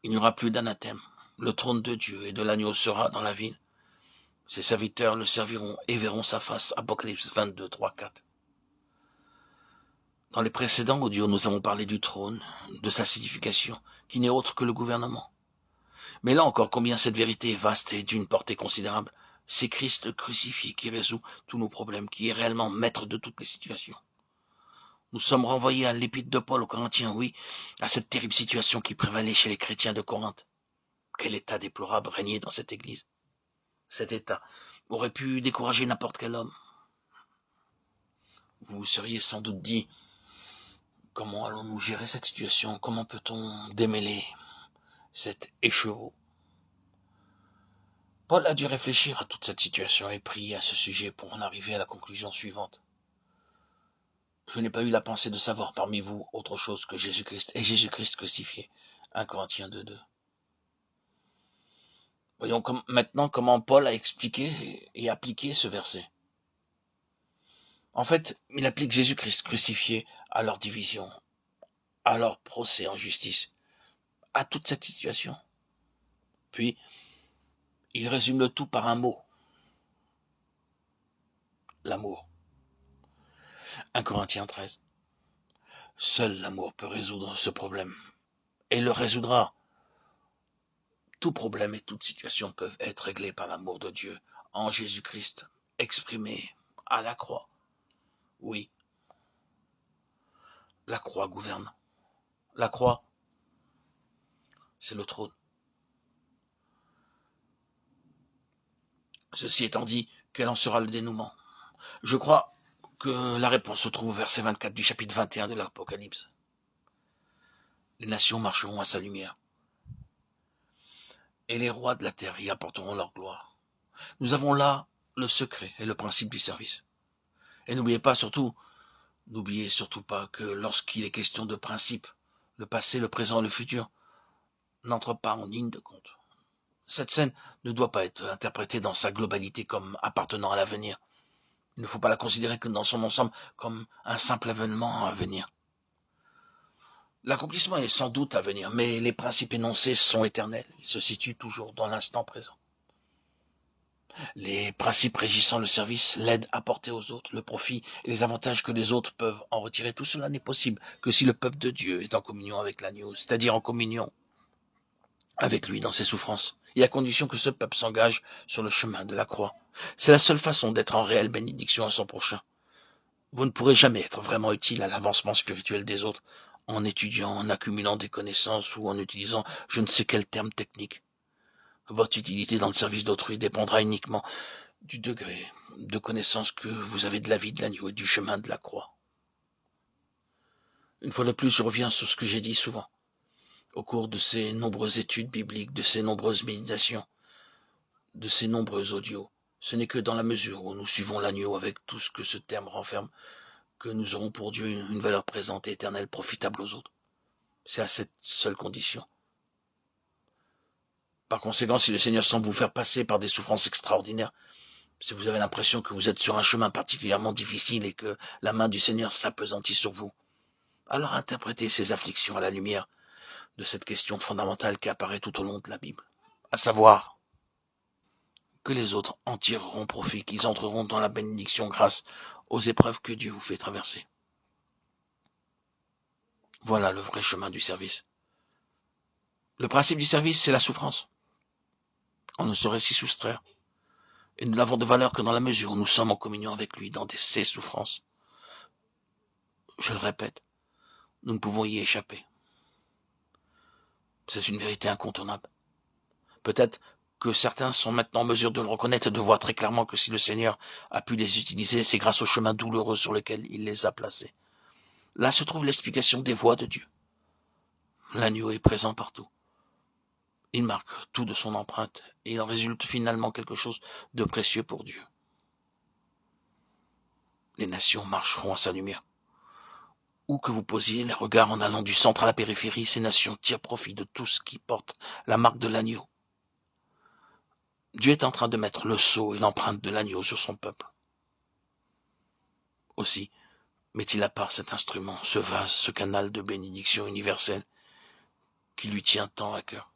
Il n'y aura plus d'anathème. Le trône de Dieu et de l'agneau sera dans la ville. Ses serviteurs le serviront et verront sa face. Apocalypse 22, 3, 4. Dans les précédents audios, nous avons parlé du trône, de sa signification, qui n'est autre que le gouvernement. Mais là encore, combien cette vérité est vaste et d'une portée considérable. C'est Christ crucifié qui résout tous nos problèmes, qui est réellement maître de toutes les situations. Nous sommes renvoyés à l'épître de Paul aux Corinthiens, oui, à cette terrible situation qui prévalait chez les chrétiens de Corinthe. Quel état déplorable régnait dans cette église. Cet état aurait pu décourager n'importe quel homme. Vous vous seriez sans doute dit, comment allons-nous gérer cette situation? Comment peut-on démêler cet écheveau? Paul a dû réfléchir à toute cette situation et prier à ce sujet pour en arriver à la conclusion suivante. Je n'ai pas eu la pensée de savoir parmi vous autre chose que Jésus-Christ et Jésus-Christ crucifié. 1 Corinthiens 2:2. Voyons maintenant comment Paul a expliqué et appliqué ce verset. En fait, il applique Jésus-Christ crucifié à leur division, à leur procès en justice, à toute cette situation. Puis, il résume le tout par un mot. L'amour. 1 Corinthiens 13. Seul l'amour peut résoudre ce problème. Et le résoudra. Tout problème et toute situation peuvent être réglés par l'amour de Dieu en Jésus-Christ, exprimé à la croix. Oui, la croix gouverne. La croix, c'est le trône. Ceci étant dit, quel en sera le dénouement? Je crois que la réponse se trouve au verset 24 du chapitre 21 de l'Apocalypse. Les nations marcheront à sa lumière, et les rois de la terre y apporteront leur gloire. Nous avons là le secret et le principe du service. Et n'oubliez surtout pas que lorsqu'il est question de principe, le passé, le présent et le futur n'entrent pas en ligne de compte. Cette scène ne doit pas être interprétée dans sa globalité comme appartenant à l'avenir. Il ne faut pas la considérer que dans son ensemble comme un simple événement à venir. L'accomplissement est sans doute à venir, mais les principes énoncés sont éternels. Ils se situent toujours dans l'instant présent. Les principes régissant le service, l'aide apportée aux autres, le profit et les avantages que les autres peuvent en retirer, tout cela n'est possible que si le peuple de Dieu est en communion avec l'agneau, c'est-à-dire en communion avec lui dans ses souffrances, et à condition que ce peuple s'engage sur le chemin de la croix. C'est la seule façon d'être en réelle bénédiction à son prochain. Vous ne pourrez jamais être vraiment utile à l'avancement spirituel des autres en étudiant, en accumulant des connaissances ou en utilisant je ne sais quel terme technique. Votre utilité dans le service d'autrui dépendra uniquement du degré de connaissance que vous avez de la vie de l'agneau et du chemin de la croix. Une fois de plus, je reviens sur ce que j'ai dit souvent. Au cours de ces nombreuses études bibliques, de ces nombreuses méditations, de ces nombreux audios, ce n'est que dans la mesure où nous suivons l'agneau avec tout ce que ce terme renferme que nous aurons pour Dieu une valeur présente et éternelle profitable aux autres. C'est à cette seule condition. Par conséquent, si le Seigneur semble vous faire passer par des souffrances extraordinaires, si vous avez l'impression que vous êtes sur un chemin particulièrement difficile et que la main du Seigneur s'appesantit sur vous, alors interprétez ces afflictions à la lumière de cette question fondamentale qui apparaît tout au long de la Bible, à savoir que les autres en tireront profit, qu'ils entreront dans la bénédiction grâce aux épreuves que Dieu vous fait traverser. Voilà le vrai chemin du service. Le principe du service, c'est la souffrance. On ne saurait s'y soustraire. Et nous n'avons de valeur que dans la mesure où nous sommes en communion avec lui dans ses souffrances. Je le répète, nous ne pouvons y échapper. C'est une vérité incontournable. Peut-être que certains sont maintenant en mesure de le reconnaître et de voir très clairement que si le Seigneur a pu les utiliser, c'est grâce au chemin douloureux sur lequel il les a placés. Là se trouve l'explication des voies de Dieu. L'agneau est présent partout. Il marque tout de son empreinte et il en résulte finalement quelque chose de précieux pour Dieu. Les nations marcheront à sa lumière. Où que vous posiez les regards en allant du centre à la périphérie, ces nations tirent profit de tout ce qui porte la marque de l'agneau. Dieu est en train de mettre le sceau et l'empreinte de l'agneau sur son peuple. Aussi met-il à part cet instrument, ce vase, ce canal de bénédiction universelle qui lui tient tant à cœur.